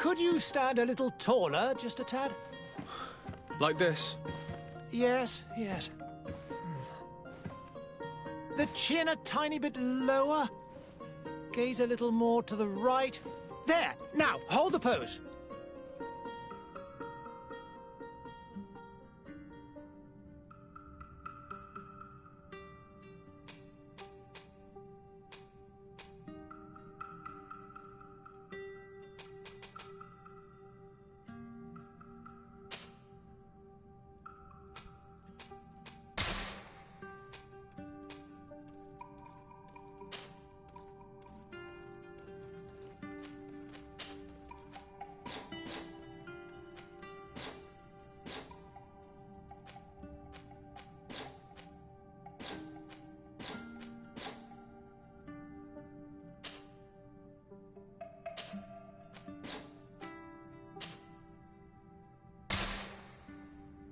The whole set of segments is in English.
Could you stand a little taller, just a tad? Like this? Yes, yes. The chin a tiny bit lower. Gaze a little more to the right. There! Now, hold the pose.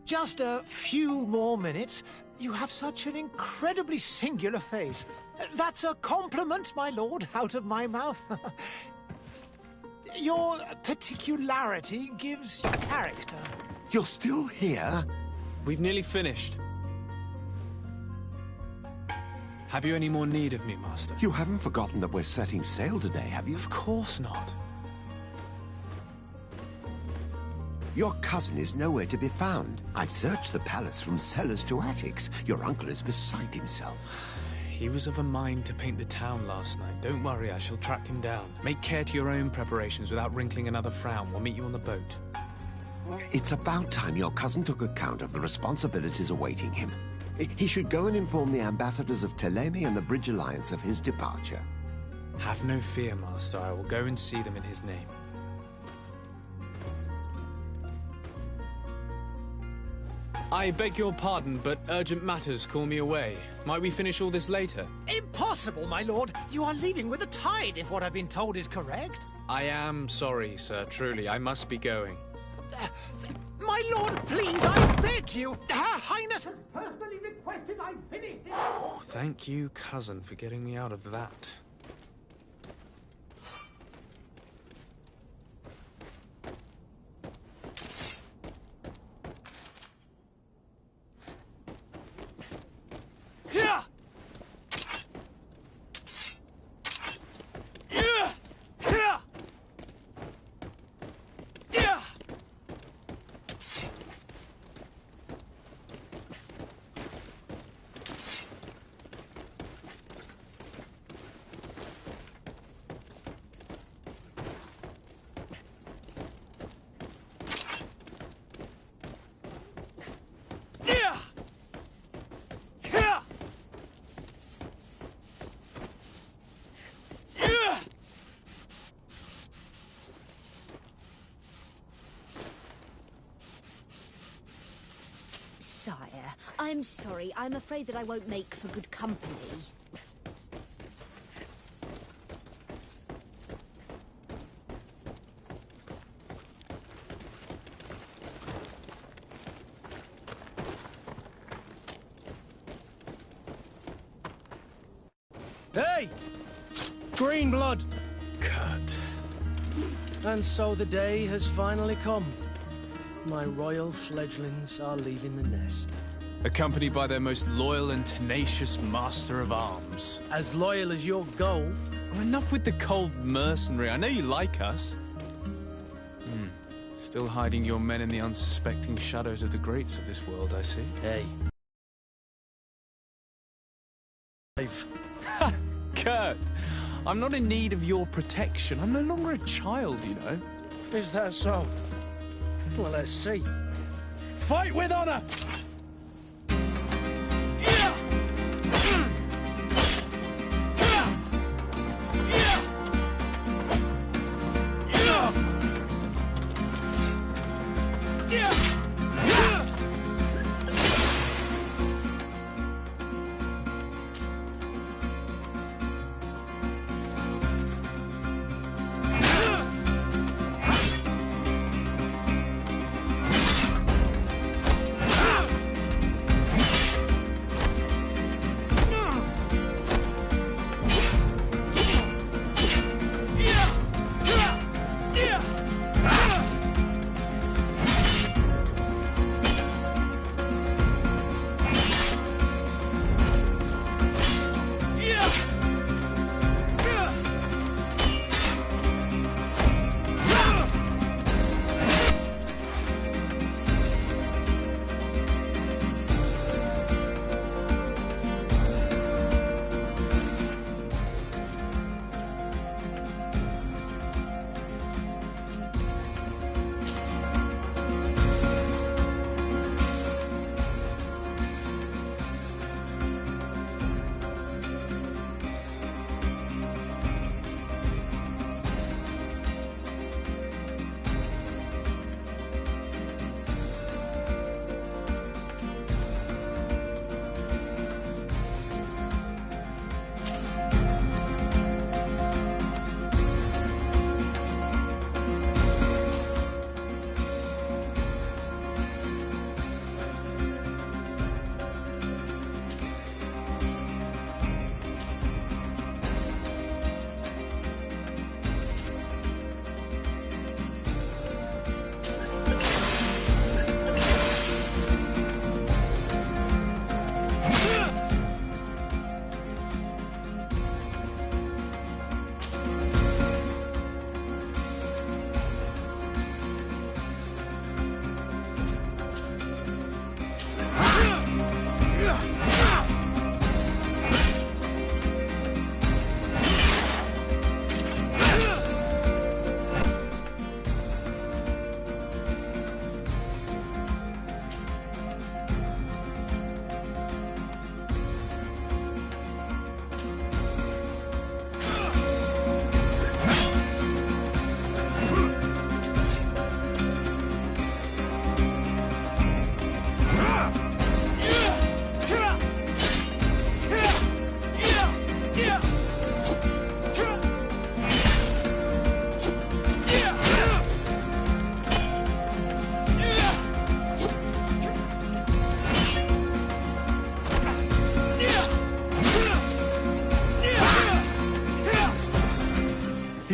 Just a few more minutes. You have such an incredibly singular face. That's a compliment, my lord, out of my mouth. Your particularity gives character. You're still here? We've nearly finished. Have you any more need of me, Master? You haven't forgotten that we're setting sail today, have you? Of course not. Your cousin is nowhere to be found. I've searched the palace from cellars to attics. Your uncle is beside himself. He was of a mind to paint the town last night. Don't worry, I shall track him down. Make care to your own preparations without wrinkling another frown. We'll meet you on the boat. It's about time your cousin took account of the responsibilities awaiting him. He should go and inform the ambassadors of Telemi and the Bridge Alliance of his departure. Have no fear, Master. I will go and see them in his name. I beg your pardon, but urgent matters call me away. Might we finish all this later? Impossible, my lord. You are leaving with the tide, if what I've been told is correct. I am sorry, sir. Truly, I must be going. My lord, please, I beg you. Her Highness has personally requested I finish it. Thank you, cousin, for getting me out of that. Sire, I'm sorry. I'm afraid that I won't make for good company. Hey! Green blood! Kurt. And so the day has finally come. My royal fledglings are leaving the nest. Accompanied by their most loyal and tenacious master of arms. As loyal as your goal. Oh, enough with the cold mercenary. I know you like us. Still hiding your men in the unsuspecting shadows of the greats of this world, I see. Hey. Kurt, I'm not in need of your protection. I'm no longer a child, you know. Is that so? Well, let's see. Fight with honor!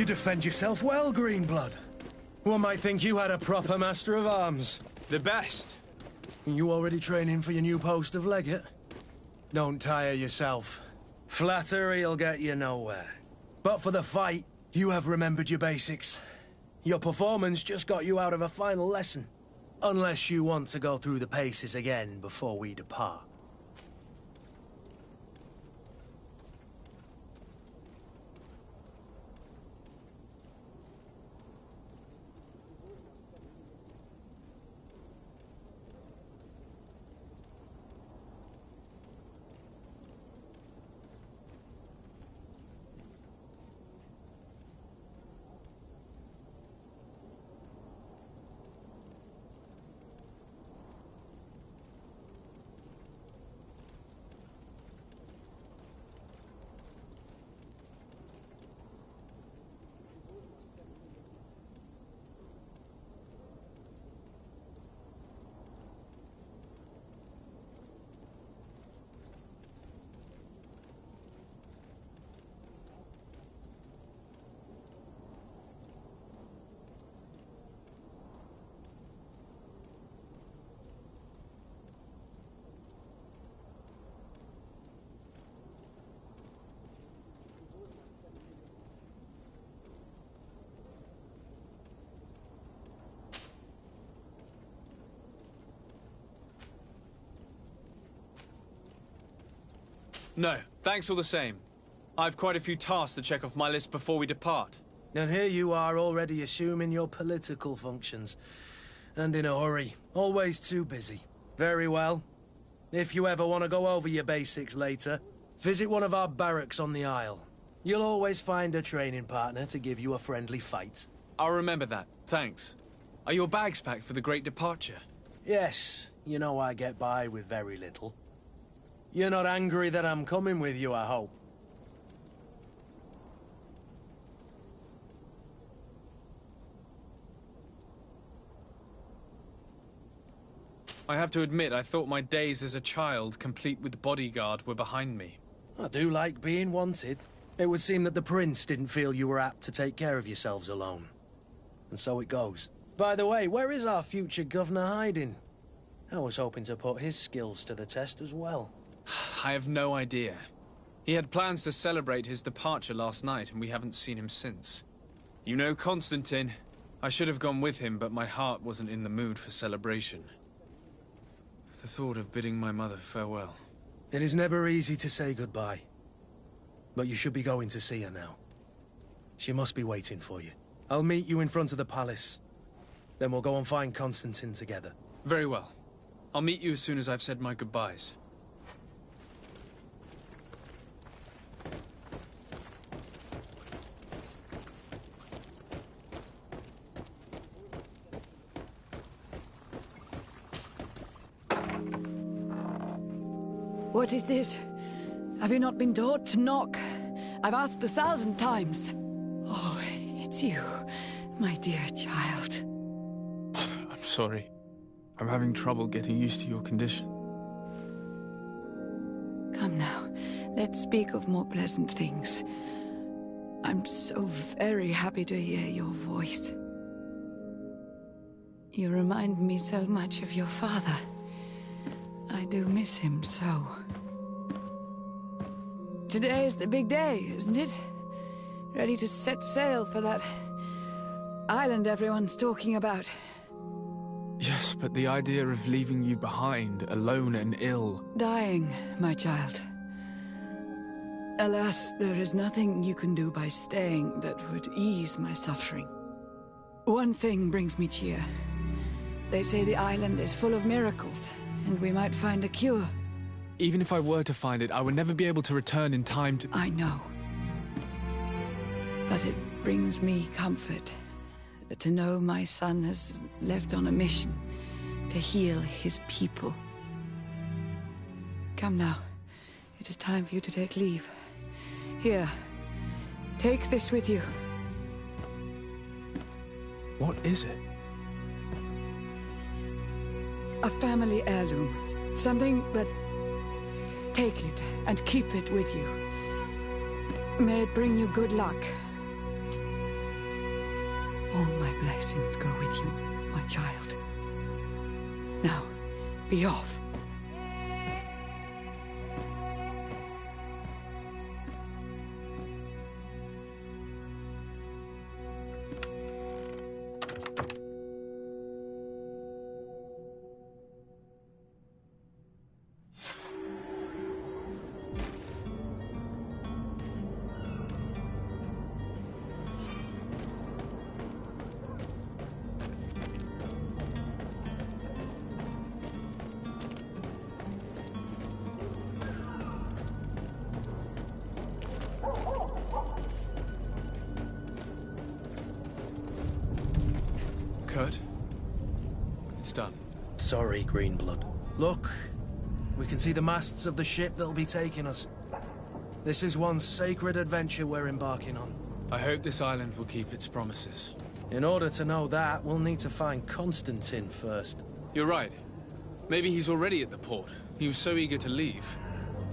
defend yourself well, Greenblood. One might think you had a proper master of arms. The best. You already training for your new post of legate? Don't tire yourself. Flattery'll get you nowhere. But for the fight, you have remembered your basics. Your performance just got you out of a final lesson. Unless you want to go through the paces again before we depart. No, thanks all the same. I've quite a few tasks to check off my list before we depart. And here you are already assuming your political functions. And in a hurry. Always too busy. Very well. If you ever want to go over your basics later, visit one of our barracks on the Isle. You'll always find a training partner to give you a friendly fight. I'll remember that, thanks. Are your bags packed for the great departure? Yes, you know I get by with very little. You're not angry that I'm coming with you, I hope. I have to admit, I thought my days as a child, complete with bodyguard, were behind me. I do like being wanted. It would seem that the Prince didn't feel you were apt to take care of yourselves alone. And so it goes. By the way, where is our future governor hiding? I was hoping to put his skills to the test as well. I have no idea. He had plans to celebrate his departure last night, and we haven't seen him since. You know Constantine. I should have gone with him, but my heart wasn't in the mood for celebration. The thought of bidding my mother farewell. It is never easy to say goodbye. But you should be going to see her now. She must be waiting for you. I'll meet you in front of the palace. Then we'll go and find Constantine together. Very well. I'll meet you as soon as I've said my goodbyes. What is this? Have you not been taught to knock? I've asked 1,000 times. Oh, it's you, my dear child. Mother, I'm sorry. I'm having trouble getting used to your condition. Come now, let's speak of more pleasant things. I'm so very happy to hear your voice. You remind me so much of your father. I do miss him so. Today is the big day, isn't it? Ready to set sail for that island everyone's talking about. Yes, but the idea of leaving you behind, alone and ill... Dying, my child. Alas, there is nothing you can do by staying that would ease my suffering. One thing brings me cheer. They say the island is full of miracles, and we might find a cure. Even if I were to find it, I would never be able to return in time to... I know. But it brings me comfort to know my son has left on a mission to heal his people. Come now. It is time for you to take leave. Here, take this with you. What is it? A family heirloom. Something that... Take it and keep it with you. May it bring you good luck. All my blessings go with you, my child. Now, be off. Kurt? It's done. Sorry, Greenblood. Look, we can see the masts of the ship that'll be taking us. This is one sacred adventure we're embarking on. I hope this island will keep its promises. In order to know that, we'll need to find Constantine first. You're right. Maybe he's already at the port. He was so eager to leave.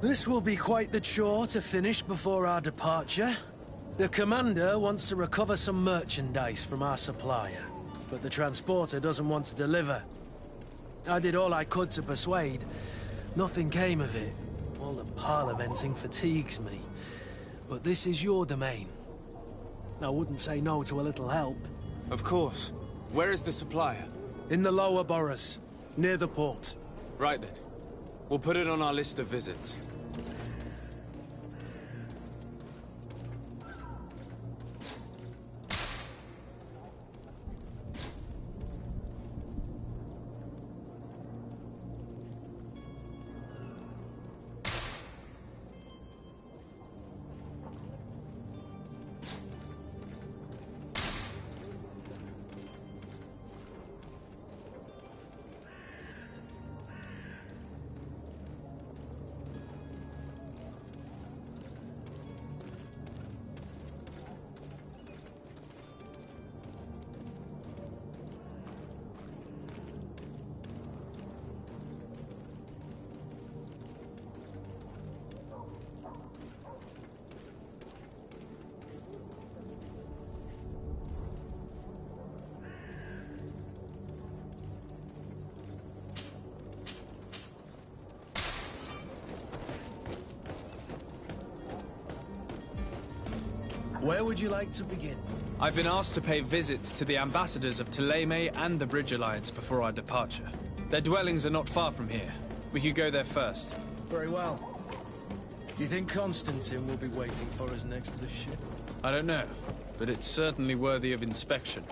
This will be quite the chore to finish before our departure. The commander wants to recover some merchandise from our supplier, but the transporter doesn't want to deliver. I did all I could to persuade. Nothing came of it. All the parliamenting fatigues me. But this is your domain. I wouldn't say no to a little help. Of course. Where is the supplier? In the lower boroughs, near the port. Right then. We'll put it on our list of visits. Where would you like to begin? I've been asked to pay visits to the ambassadors of Thélème and the Bridge Alliance before our departure. Their dwellings are not far from here. We could go there first. Very well. Do you think Constantine will be waiting for us next to the ship? I don't know, but it's certainly worthy of inspection.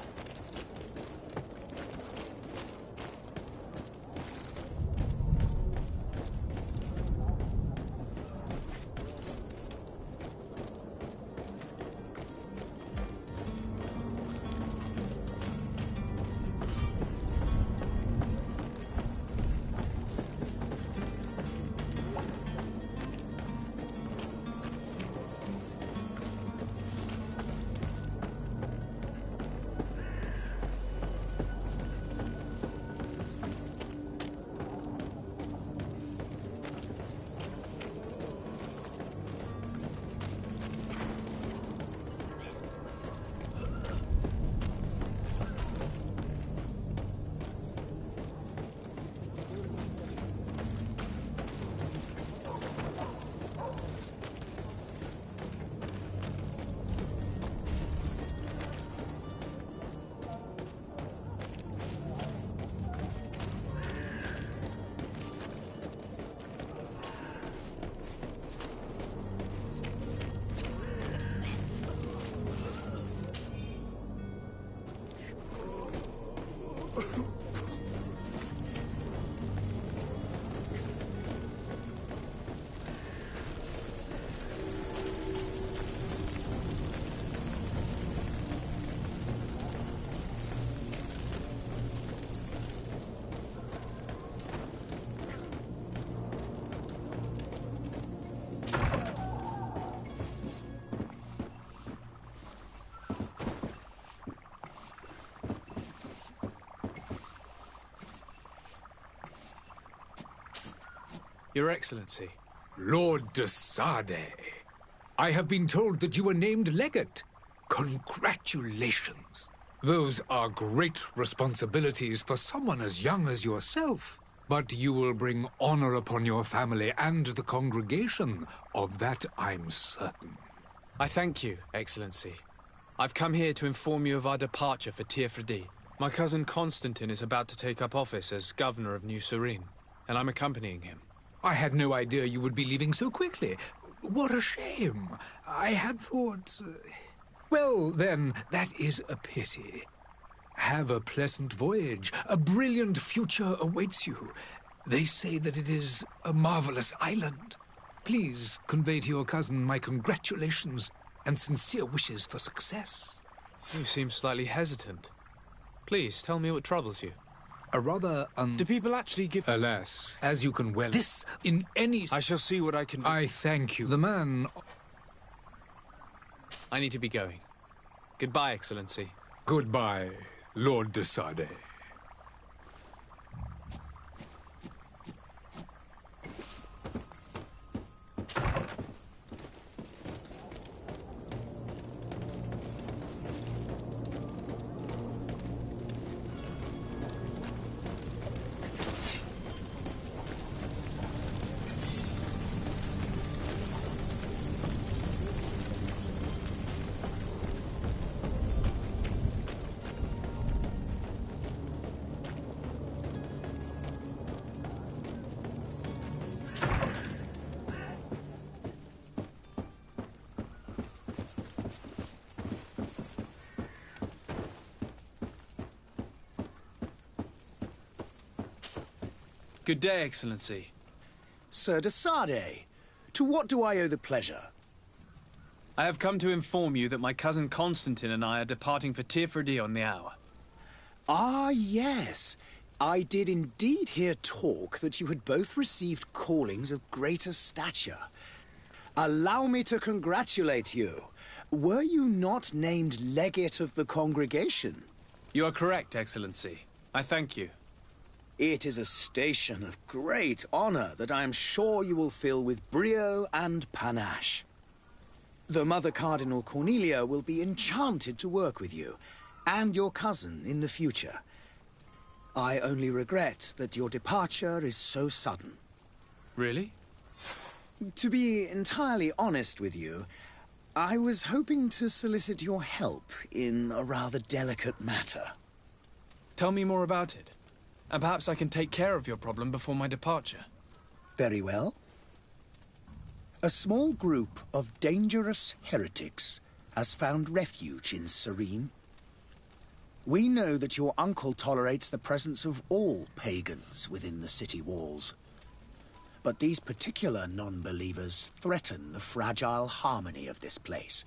Your Excellency. Lord de Sade, I have been told that you were named legate. Congratulations. Those are great responsibilities for someone as young as yourself. But you will bring honor upon your family and the congregation. Of that I'm certain. I thank you, Excellency. I've come here to inform you of our departure for Teofredi. My cousin Constantine is about to take up office as governor of New Serene, and I'm accompanying him. I had no idea you would be leaving so quickly. What a shame. I had thought... Well, then, that is a pity. Have a pleasant voyage. A brilliant future awaits you. They say that it is a marvelous island. Please convey to your cousin my congratulations and sincere wishes for success. You seem slightly hesitant. Please, tell me what troubles you. A rather Do people actually give... Alas, as you can well... This, in any... I shall see what I can do. I thank you. The man... I need to be going. Goodbye, Excellency. Goodbye, Lord de Sardet. Good day, Excellency. Sir de Sardet, to what do I owe the pleasure? I have come to inform you that my cousin Constantine and I are departing for Teofredi on the hour. Ah, yes. I did indeed hear talk that you had both received callings of greater stature. Allow me to congratulate you. Were you not named legate of the congregation? You are correct, Excellency. I thank you. It is a station of great honor that I am sure you will fill with brio and panache. The Mother Cardinal Cornelia will be enchanted to work with you, and your cousin in the future. I only regret that your departure is so sudden. Really? To be entirely honest with you, I was hoping to solicit your help in a rather delicate matter. Tell me more about it. And perhaps I can take care of your problem before my departure. Very well. A small group of dangerous heretics has found refuge in Serene. We know that your uncle tolerates the presence of all pagans within the city walls. But these particular non-believers threaten the fragile harmony of this place.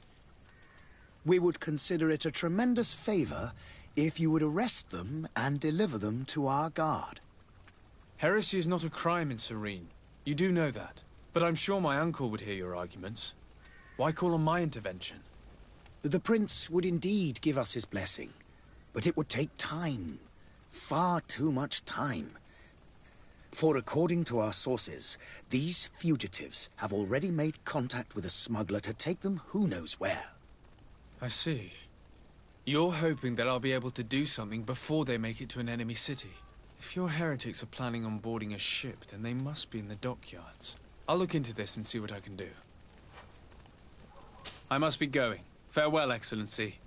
We would consider it a tremendous favor if you would arrest them and deliver them to our guard. Heresy is not a crime in Serene. You do know that. But I'm sure my uncle would hear your arguments. Why call on my intervention? The prince would indeed give us his blessing, but it would take time. Far too much time. For according to our sources, these fugitives have already made contact with a smuggler to take them who knows where. I see. You're hoping that I'll be able to do something before they make it to an enemy city. If your heretics are planning on boarding a ship, then they must be in the dockyards. I'll look into this and see what I can do. I must be going. Farewell, Excellency.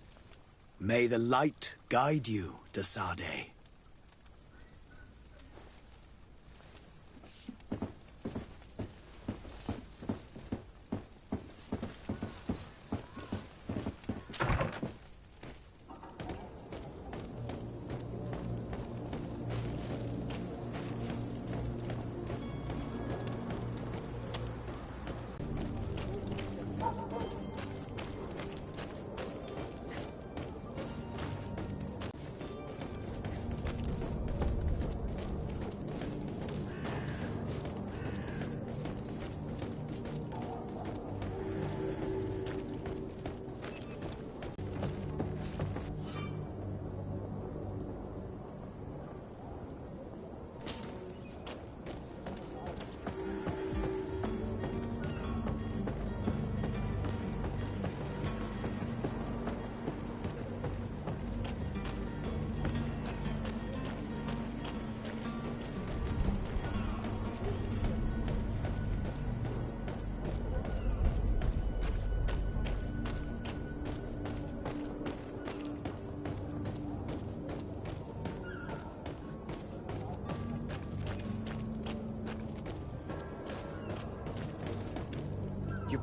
May the light guide you, de Sardet.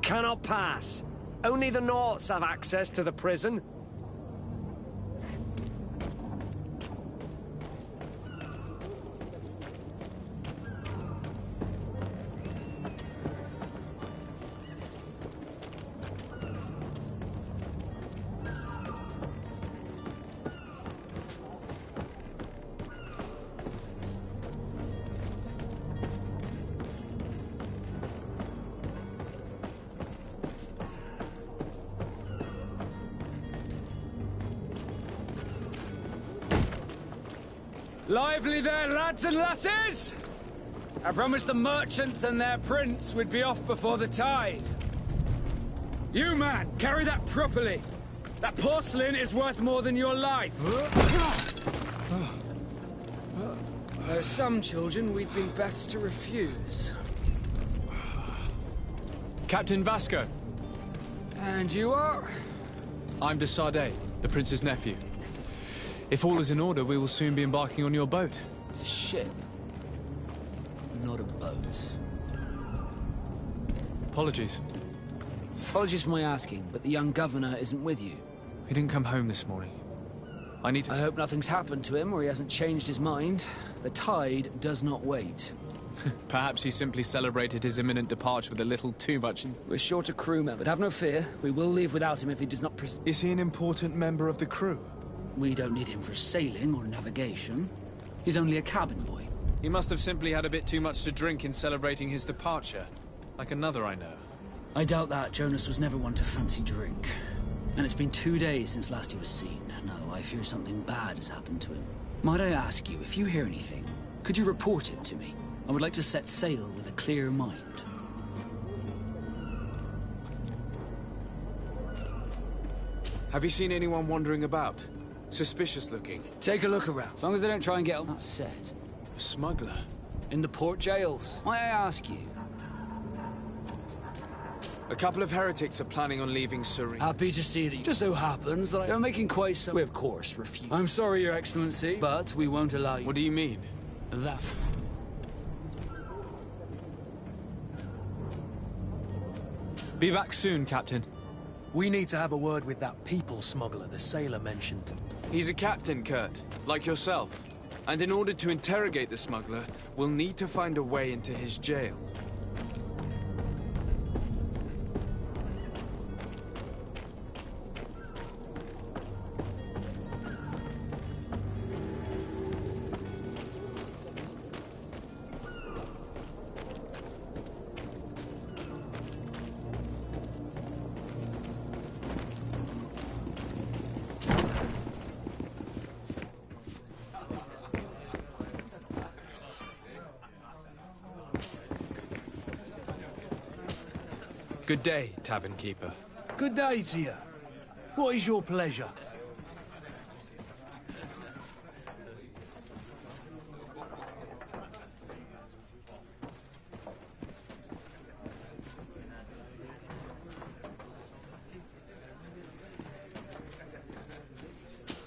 cannot pass. Only the Norts have access to the prison. Lively there, lads and lasses! I promised the merchants and their prince we'd be off before the tide. You, man, carry that properly. That porcelain is worth more than your life. There are some children we'd been best to refuse. Captain Vasco. And you are? I'm de Sardet, the prince's nephew. If all is in order, we will soon be embarking on your boat. It's a ship, not a boat. Apologies. Apologies for my asking, but the young governor isn't with you. He didn't come home this morning. I hope nothing's happened to him, or he hasn't changed his mind. The tide does not wait. Perhaps he simply celebrated his imminent departure with a little too much. We're short a crewman, but have no fear. We will leave without him if he does not Is he an important member of the crew? We don't need him for sailing or navigation. He's only a cabin boy. He must have simply had a bit too much to drink in celebrating his departure. Like another I know. I doubt that. Jonas was never one to fancy drink. And it's been 2 days since last he was seen. No, I fear something bad has happened to him. Might I ask you, if you hear anything, could you report it to me? I would like to set sail with a clear mind. Have you seen anyone wandering about? Suspicious looking. Take a look around, as long as they don't try and get on that set. A smuggler? In the port jails. Might I ask you? A couple of heretics are planning on leaving Surrey. Happy to see that you... Just so happens that you're making quite some... We, of course, refuse. I'm sorry, Your Excellency, but we won't allow you... What do you mean? That... Be back soon, Captain. We need to have a word with that people smuggler the sailor mentioned. He's a captain, Kurt, like yourself. And in order to interrogate the smuggler, we'll need to find a way into his jail. Good day, tavern keeper. Good day to you. What is your pleasure?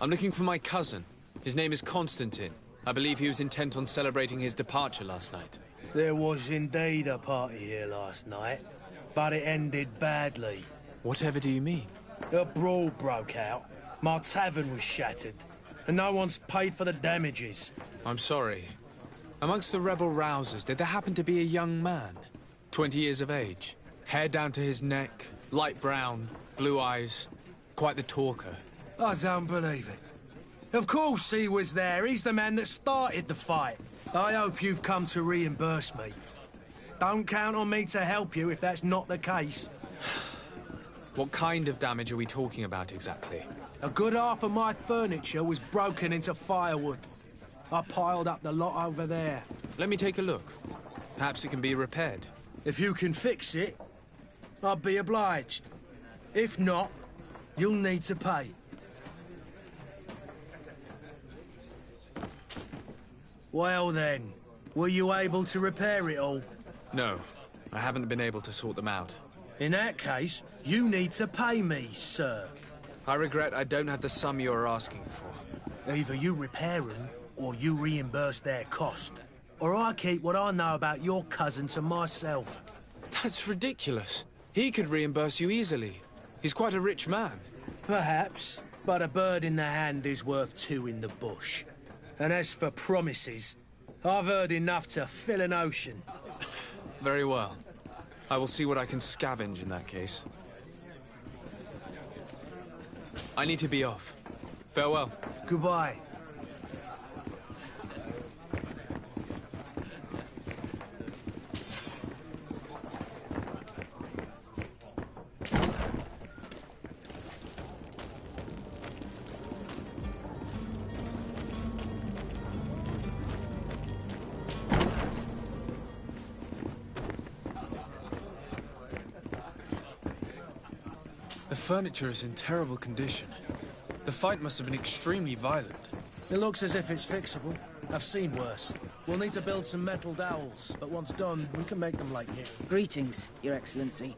I'm looking for my cousin. His name is Constantine. I believe he was intent on celebrating his departure last night. There was indeed a party here last night, but it ended badly. Whatever do you mean? A brawl broke out. My tavern was shattered, and no one's paid for the damages. I'm sorry. Amongst the rebel rousers, did there happen to be a young man? 20 years of age. Hair down to his neck, light brown, blue eyes. Quite the talker. I don't believe it. Of course he was there. He's the man that started the fight. I hope you've come to reimburse me. Don't count on me to help you if that's not the case. What kind of damage are we talking about exactly? A good half of my furniture was broken into firewood. I piled up the lot over there. Let me take a look. Perhaps it can be repaired. If you can fix it, I'd be obliged. If not, you'll need to pay. Well then, were you able to repair it all? No, I haven't been able to sort them out. In that case, you need to pay me, sir. I regret I don't have the sum you are asking for. Either you repair them, or you reimburse their cost. Or I keep what I know about your cousin to myself. That's ridiculous. He could reimburse you easily. He's quite a rich man. Perhaps, but a bird in the hand is worth two in the bush. And as for promises, I've heard enough to fill an ocean. Very well. I will see what I can scavenge in that case. I need to be off. Farewell. Goodbye. The furniture is in terrible condition. The fight must have been extremely violent. It looks as if it's fixable. I've seen worse. We'll need to build some metal dowels, but once done, we can make them like new. Greetings, Your Excellency.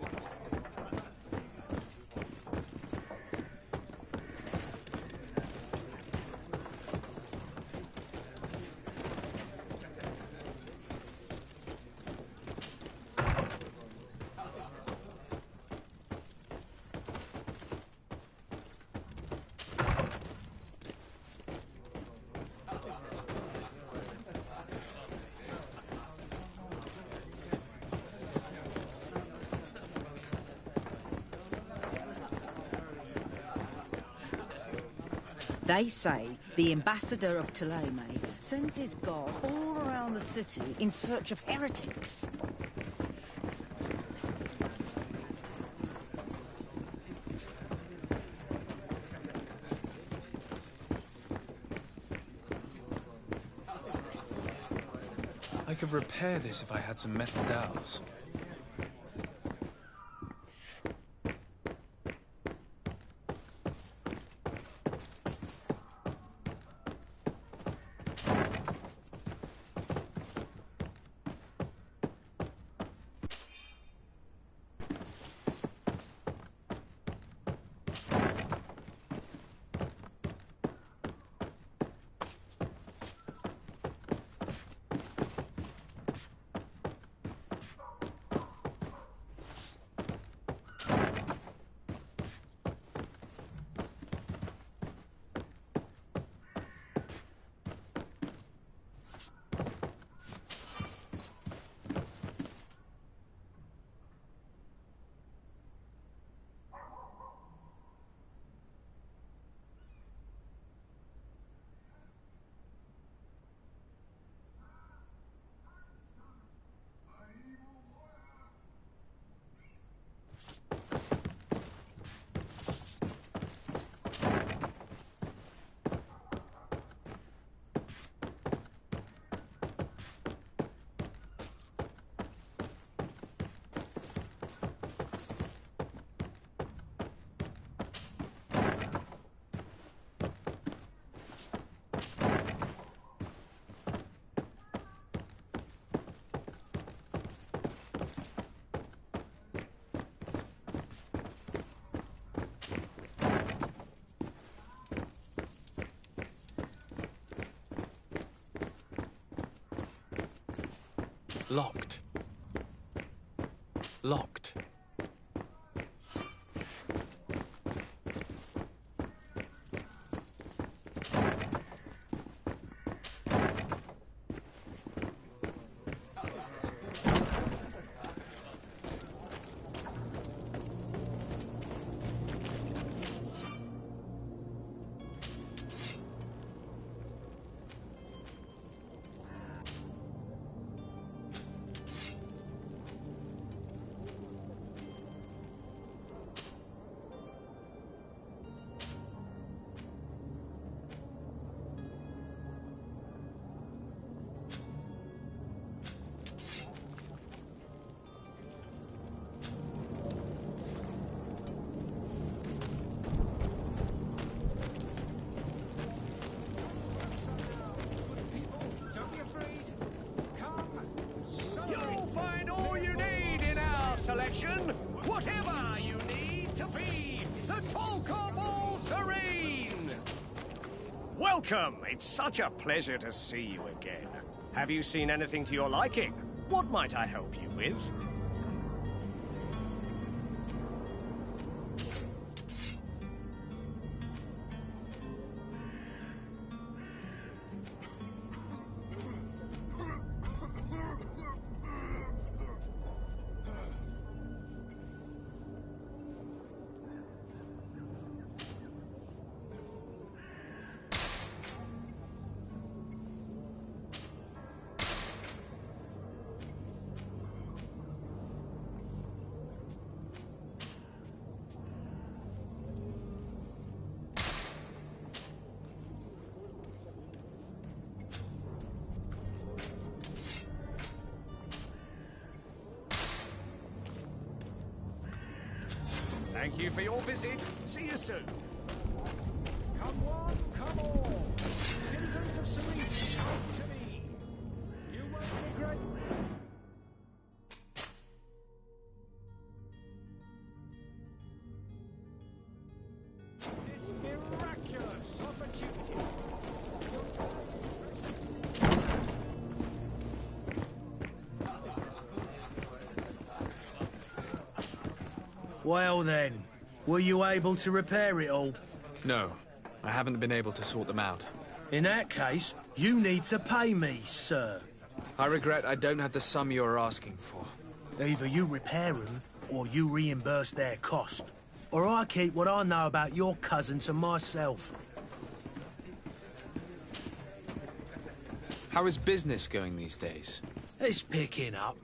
They say the ambassador of Thélème sends his guard all around the city in search of heretics. I could repair this if I had some metal dowels. Locked. Locked. Whatever you need to be the talk of all Serene. Welcome. It's such a pleasure to see you again. Have you seen anything to your liking? What might I help you with? Thank you for your visit. See you soon. Come one, come all. Citizens of Serene, come to me. You won't regret. This miraculous opportunity. Well then, were you able to repair it all? No, I haven't been able to sort them out. In that case, you need to pay me, sir. I regret I don't have the sum you are asking for. Either you repair them, or you reimburse their cost. Or I keep what I know about your cousin to myself. How is business going these days? It's picking up.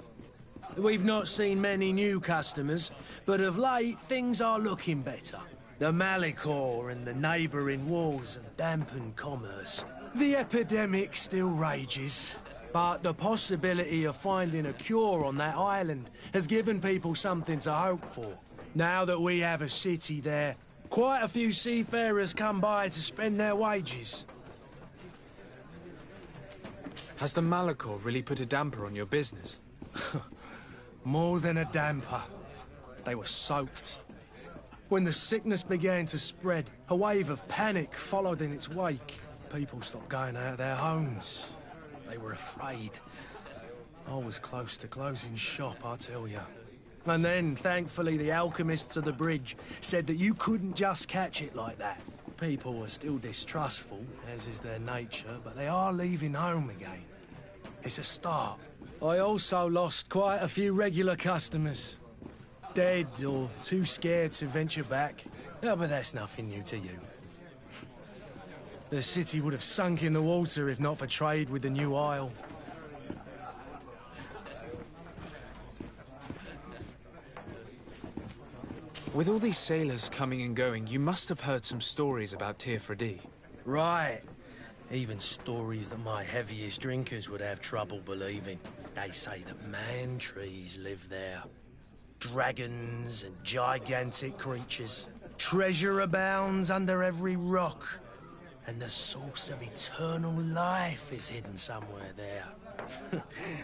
We've not seen many new customers, but of late, things are looking better. The Malicor and the neighbouring wars have dampened commerce. The epidemic still rages, but the possibility of finding a cure on that island has given people something to hope for. Now that we have a city there, quite a few seafarers come by to spend their wages. Has the Malicor really put a damper on your business? More than a damper. They were soaked. When the sickness began to spread, a wave of panic followed in its wake. People stopped going out of their homes. They were afraid. I was close to closing shop, I tell you. And then, thankfully, the alchemists of the bridge said that you couldn't just catch it like that. People are still distrustful, as is their nature, but they are leaving home again. It's a start. I also lost quite a few regular customers. Dead or too scared to venture back. Oh, but that's nothing new to you. The city would have sunk in the water if not for trade with the new isle. With all these sailors coming and going, you must have heard some stories about Tirfredi. Right. Even stories that my heaviest drinkers would have trouble believing. They say that man-trees live there. Dragons and gigantic creatures. Treasure abounds under every rock. And the source of eternal life is hidden somewhere there.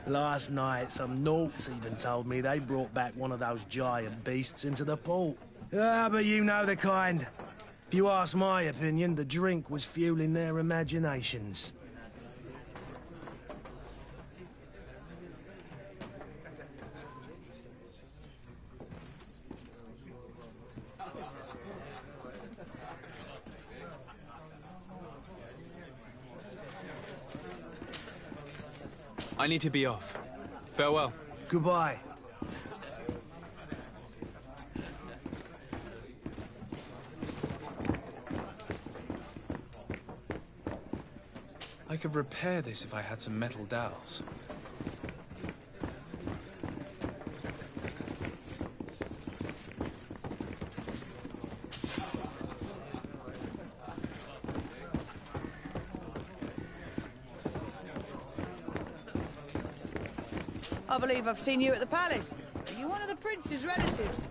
Last night, some Nauts even told me they brought back one of those giant beasts into the port. Ah, but you know the kind. If you ask my opinion, the drink was fueling their imaginations. I need to be off. Farewell. Goodbye. I could repair this if I had some metal dowels. I believe I've seen you at the palace. Are you one of the prince's relatives?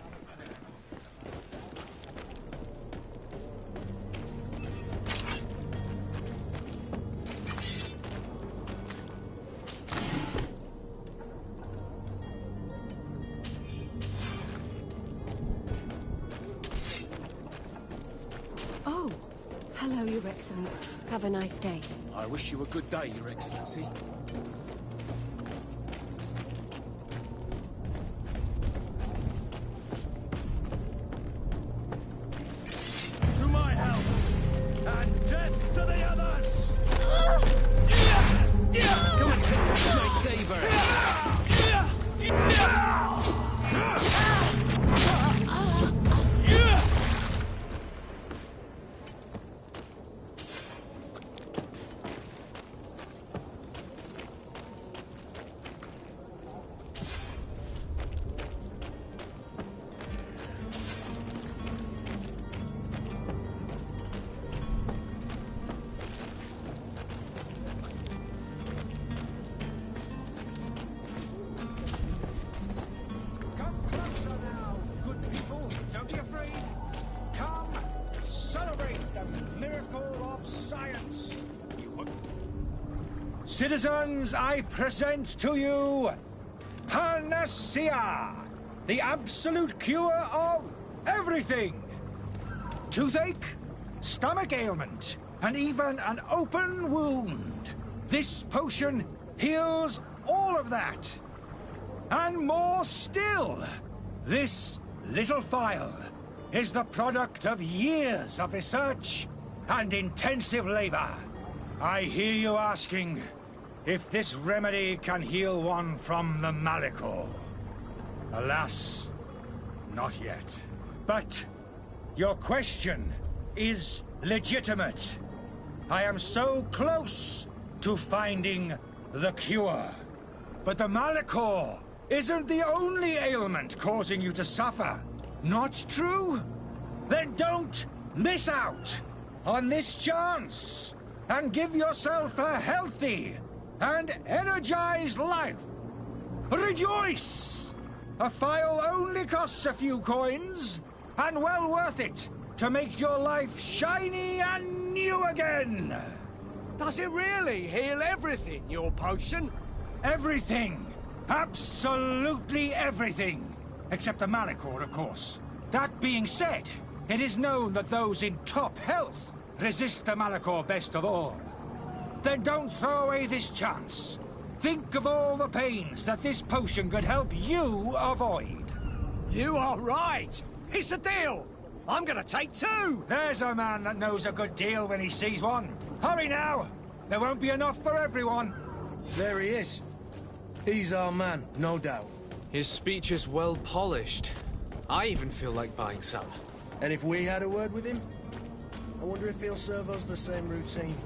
Oh, hello, Your Excellence. Have a nice day. I wish you a good day, Your Excellency. To my help! And death to the others! Come and take my saber! science. Citizens, I present to you Panacea, the absolute cure of everything. Toothache, stomach ailment, and even an open wound. This potion heals all of that. And more still, this little phial is the product of years of research and intensive labor. I hear you asking if this remedy can heal one from the Malachor. Alas, not yet. But your question is legitimate. I am so close to finding the cure. But the Malachor isn't the only ailment causing you to suffer. Not true? Then don't miss out on this chance and give yourself a healthy and energized life. Rejoice! A phial only costs a few coins, and well worth it to make your life shiny and new again. Does it really heal everything, your potion? Everything. Absolutely everything. Except the Malachor, of course. That being said, it is known that those in top health resist the Malachor best of all. Then don't throw away this chance. Think of all the pains that this potion could help you avoid. You are right. It's a deal. I'm gonna take two. There's a man that knows a good deal when he sees one. Hurry now. There won't be enough for everyone. There he is. He's our man, no doubt. His speech is well polished. I even feel like buying some. And if we had a word with him, I wonder if he'll serve us the same routine.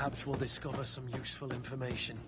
Perhaps we'll discover some useful information.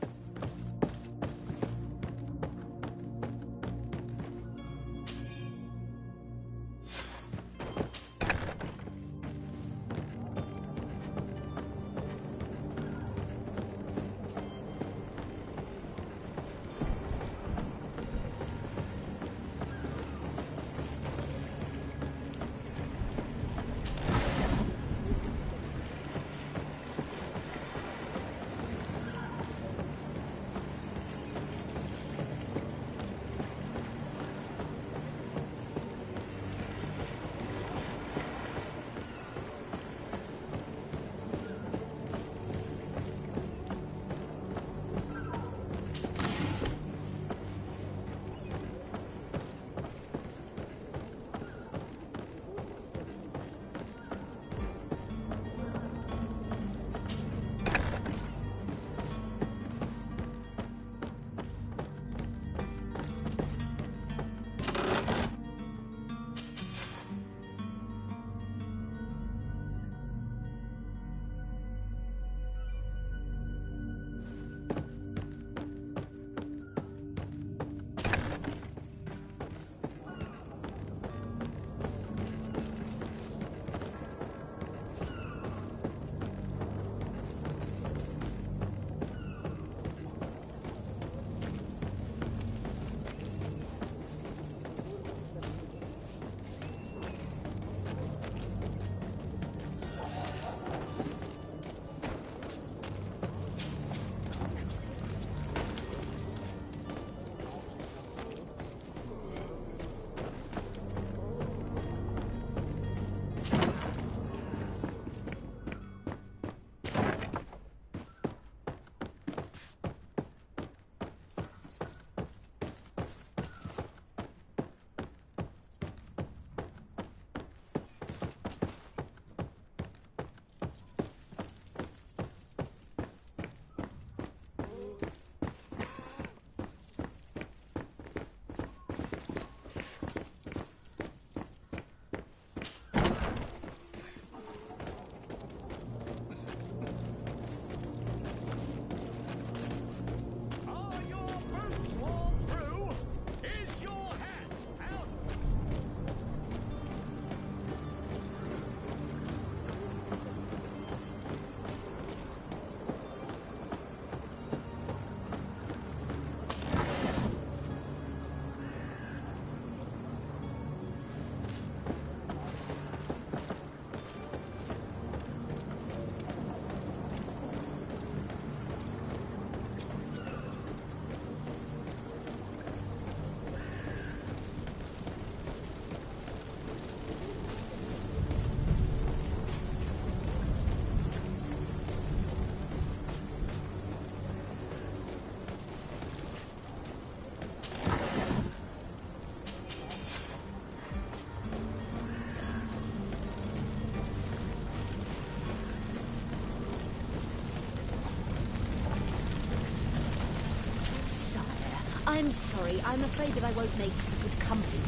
I'm sorry. I'm afraid that I won't make for good company.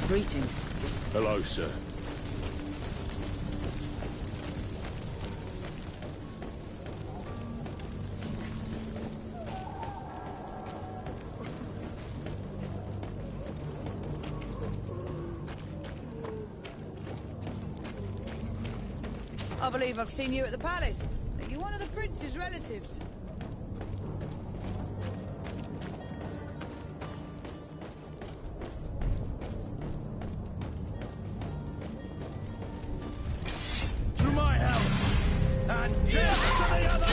Greetings. Hello, sir. I believe I've seen you at the palace. Are you one of the prince's relatives? To my help! And death to the others!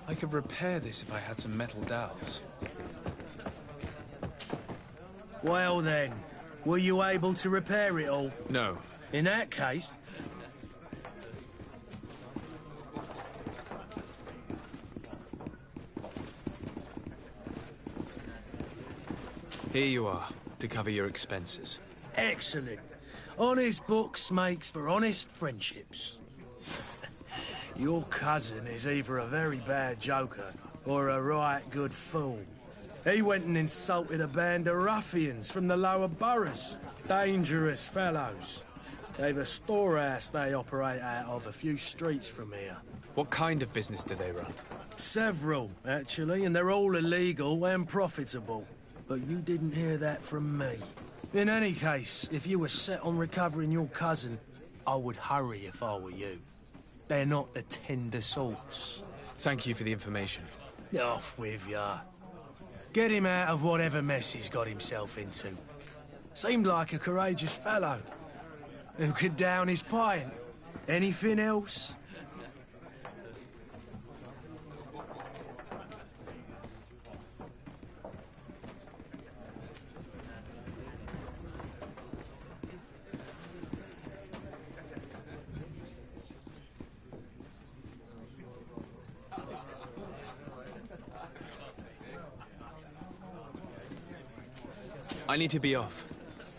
I could repair this if I had some metal dowels. Well then, were you able to repair it all? No. In that case... Here you are, to cover your expenses. Excellent. Honest books makes for honest friendships. Your cousin is either a very bad joker or a right good fool. He went and insulted a band of ruffians from the lower boroughs. Dangerous fellows. They've a storehouse they operate out of a few streets from here. What kind of business do they run? Several, actually, and they're all illegal and profitable. But you didn't hear that from me. In any case, if you were set on recovering your cousin, I would hurry if I were you. They're not the tender sorts. Thank you for the information. Off with ya. Get him out of whatever mess he's got himself into. Seemed like a courageous fellow. Who could down his pint? Anything else? I need to be off.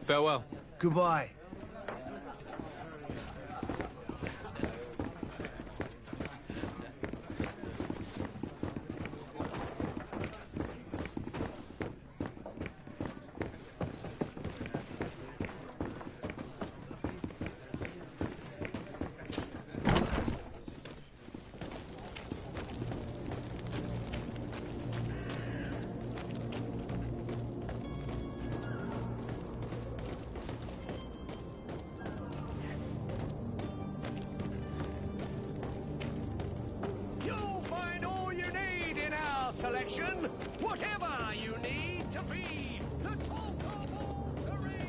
Farewell. Goodbye. selection. Whatever you need to feed the Tolkoball Serene.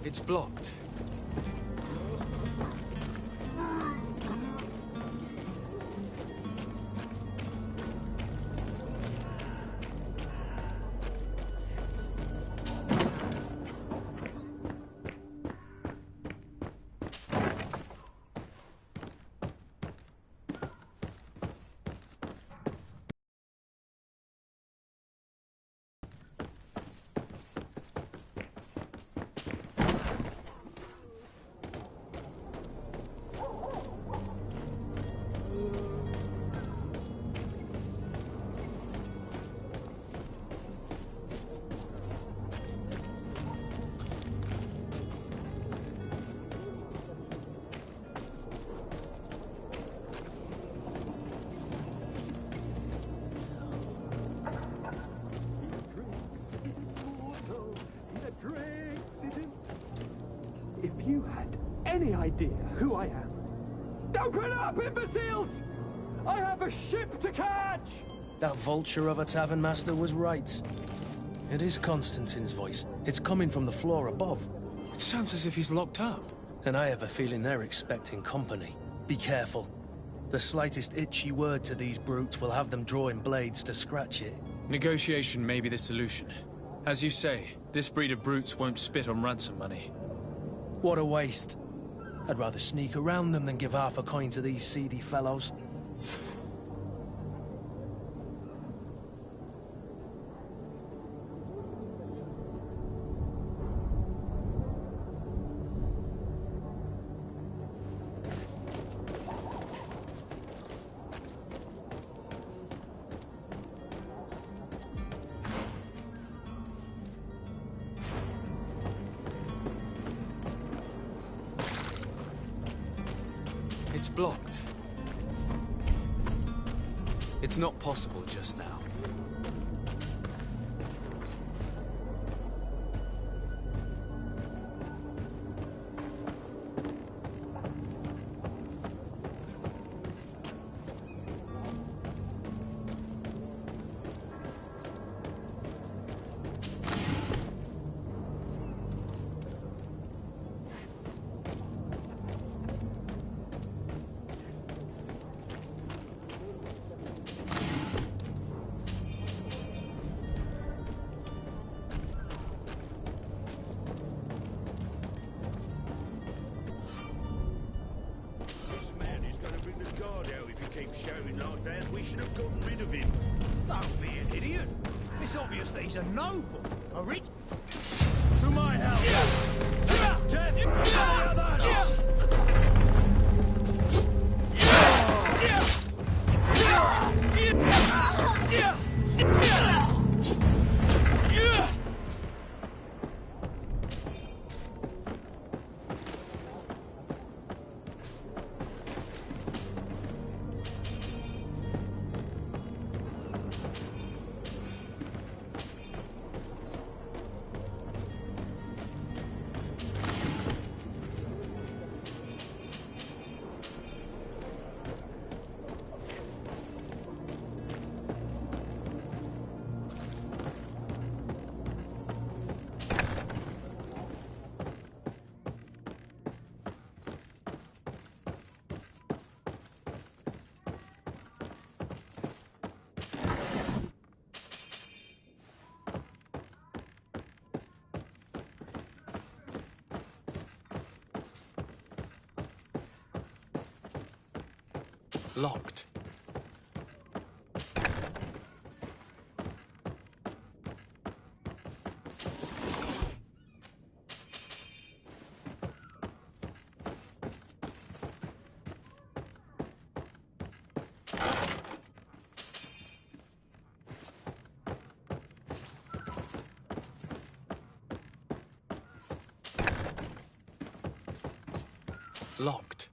It's blocked. If you had any idea who I am... Open up, imbeciles! I have a ship to catch! That vulture of a tavern master was right. It is Constantine's voice. It's coming from the floor above. It sounds as if he's locked up. And I have a feeling they're expecting company. Be careful. The slightest itchy word to these brutes will have them drawing blades to scratch it. Negotiation may be the solution. As you say, this breed of brutes won't spit on ransom money. What a waste. I'd rather sneak around them than give half a coin to these seedy fellows. It's blocked. It's not possible just now. Shouting like that, we should have gotten rid of him. Don't be an idiot. It's obvious that he's a noble, a rich... To my house! Death to the others! Locked. Locked.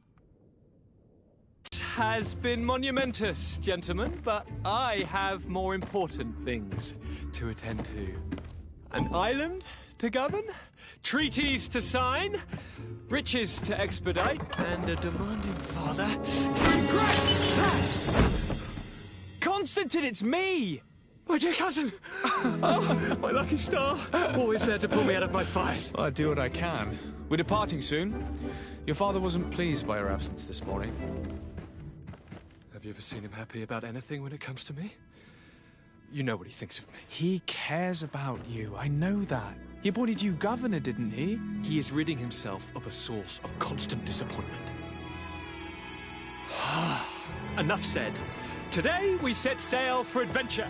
Has been monumentous, gentlemen, but I have more important things to attend to. An island to govern, treaties to sign, riches to expedite, and a demanding father to impress! Constantine, it's me! My dear cousin! Oh, my lucky star! Always there to pull me out of my fires. I do what I can. We're departing soon. Your father wasn't pleased by your absence this morning. Have you ever seen him happy about anything when it comes to me? You know what he thinks of me. He cares about you, I know that. He appointed you governor, didn't he? He is ridding himself of a source of constant disappointment. Enough said. Today we set sail for adventure.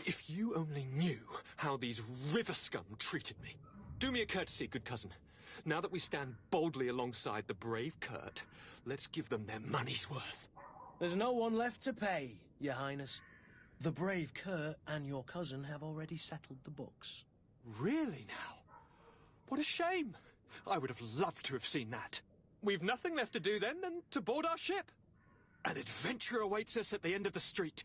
If you only knew how these river scum treated me. Do me a courtesy, good cousin. Now that we stand boldly alongside the brave Kurt, let's give them their money's worth. There's no one left to pay, Your Highness. The brave Kurt and your cousin have already settled the books. Really now? What a shame. I would have loved to have seen that. We've nothing left to do then than to board our ship. An adventure awaits us at the end of the street.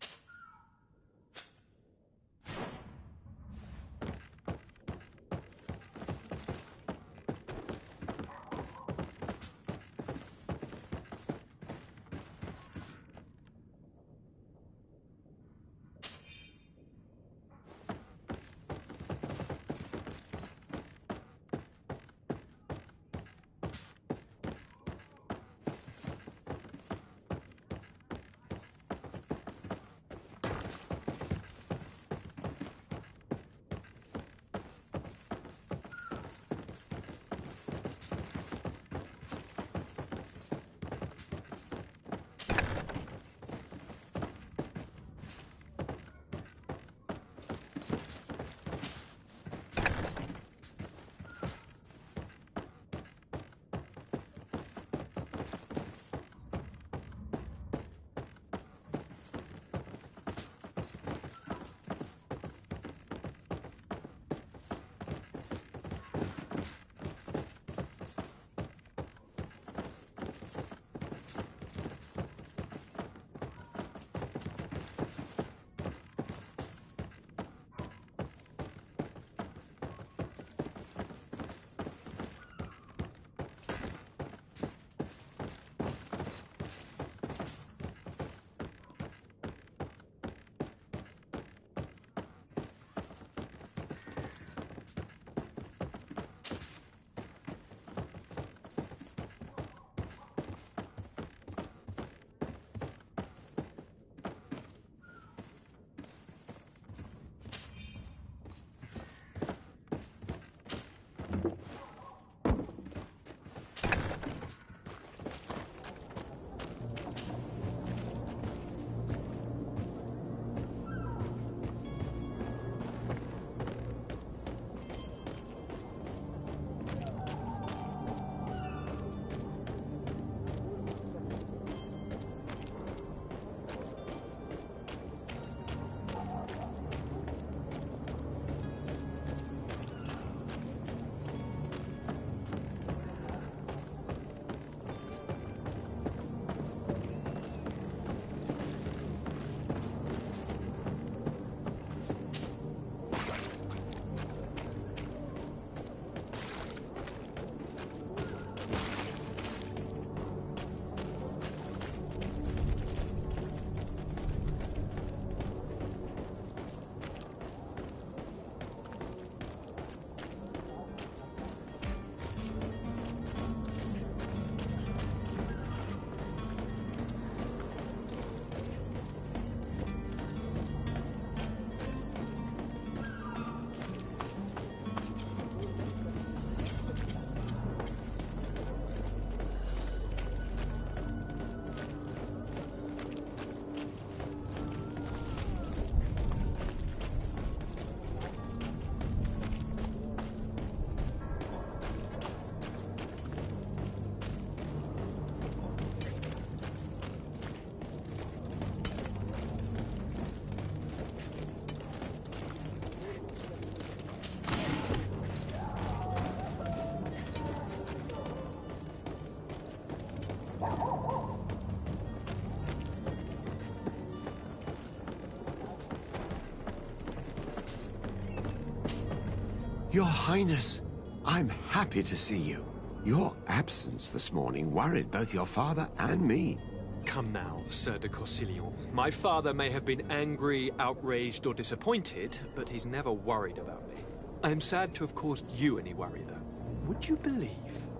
Your Highness, I'm happy to see you. Your absence this morning worried both your father and me. Come now, Sir de Corsilion. My father may have been angry, outraged, or disappointed, but he's never worried about me. I am sad to have caused you any worry, though. Would you believe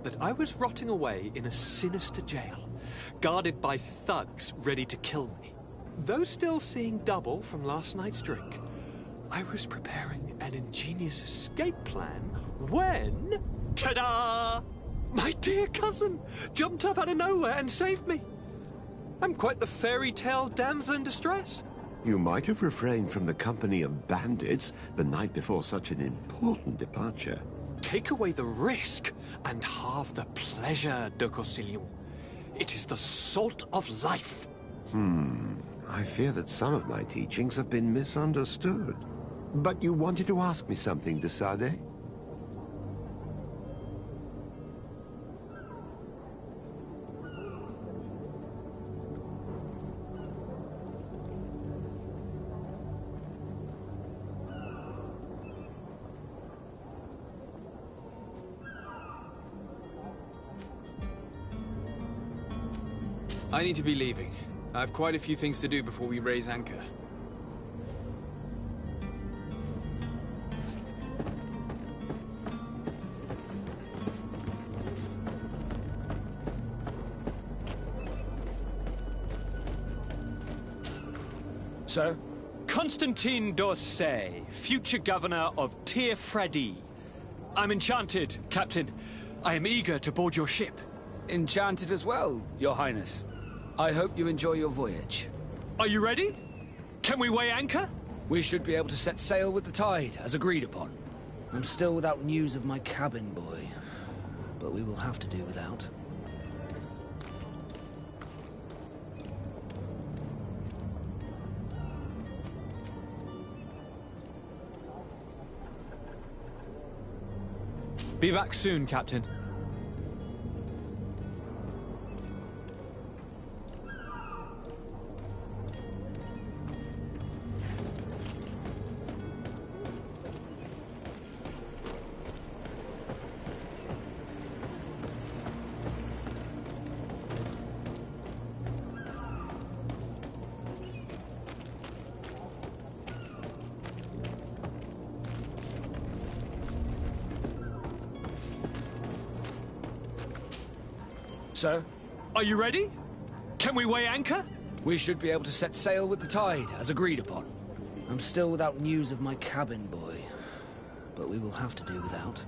that I was rotting away in a sinister jail, guarded by thugs ready to kill me? Though still seeing double from last night's drink, I was preparing an ingenious escape plan when... ta-da! My dear cousin jumped up out of nowhere and saved me. I'm quite the fairy tale damsel in distress. You might have refrained from the company of bandits the night before such an important departure. Take away the risk and halve the pleasure, de Corsilion. It is the salt of life. I fear that some of my teachings have been misunderstood. But you wanted to ask me something, de Sade? I need to be leaving. I have quite a few things to do before we raise anchor. Sir? Constantine d'Orsay, future governor of Tir Fredi. I'm enchanted, Captain. I am eager to board your ship. Enchanted as well, Your Highness. I hope you enjoy your voyage. Are you ready? Can we weigh anchor? We should be able to set sail with the tide, as agreed upon. I'm still without news of my cabin boy, but we will have to do without. Be back soon, Captain. Sir? Are you ready? Can we weigh anchor? We should be able to set sail with the tide, as agreed upon. I'm still without news of my cabin boy, but we will have to do without.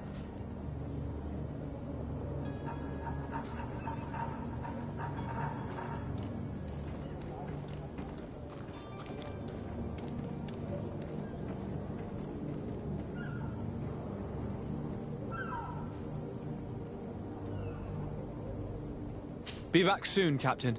Be back soon, Captain.